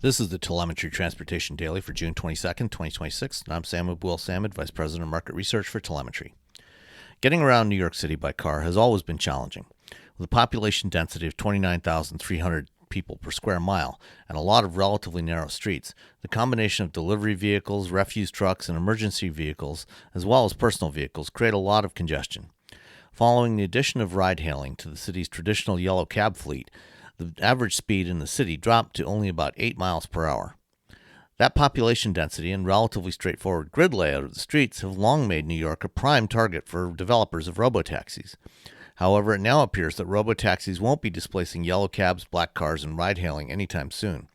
This is the Telemetry Transportation Daily for June 22nd, 2026, and I'm Sam Abul-Samad, Vice President of Market Research for Telemetry. Getting around New York City by car has always been challenging. With a population density of 29,300 people per square mile and a lot of relatively narrow streets, the combination of delivery vehicles, refuse trucks, and emergency vehicles, as well as personal vehicles, create a lot of congestion. Following the addition of ride-hailing to the city's traditional yellow cab fleet, the average speed in the city dropped to only about 8 miles per hour. That population density and relatively straightforward grid layout of the streets have long made New York a prime target for developers of robotaxis. However, it now appears that robotaxis won't be displacing yellow cabs, black cars, and ride-hailing anytime soon.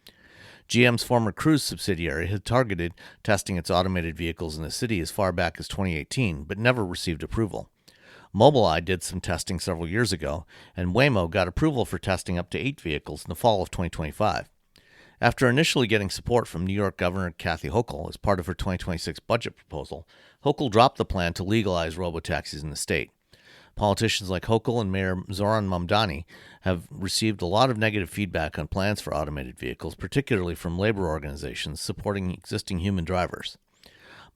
GM's former Cruise subsidiary had targeted testing its automated vehicles in the city as far back as 2018, but never received approval. Mobileye did some testing several years ago, and Waymo got approval for testing up to 8 vehicles in the fall of 2025. After initially getting support from New York Governor Kathy Hochul as part of her 2026 budget proposal, Hochul dropped the plan to legalize robotaxis in the state. Politicians like Hochul and Mayor Zoran Mamdani have received a lot of negative feedback on plans for automated vehicles, particularly from labor organizations supporting existing human drivers.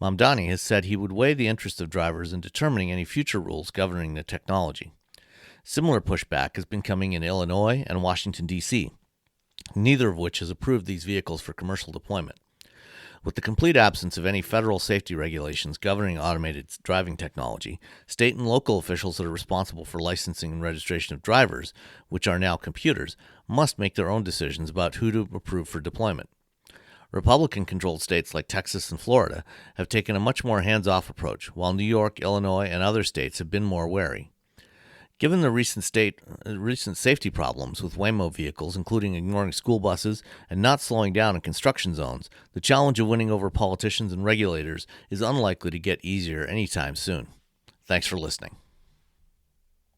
Mamdani has said he would weigh the interests of drivers in determining any future rules governing the technology. Similar pushback has been coming in Illinois and Washington, D.C., neither of which has approved these vehicles for commercial deployment. With the complete absence of any federal safety regulations governing automated driving technology, state and local officials that are responsible for licensing and registration of drivers, which are now computers, must make their own decisions about who to approve for deployment. Republican-controlled states like Texas and Florida have taken a much more hands-off approach, while New York, Illinois, and other states have been more wary. Given the recent safety problems with Waymo vehicles, including ignoring school buses and not slowing down in construction zones, the challenge of winning over politicians and regulators is unlikely to get easier anytime soon. Thanks for listening.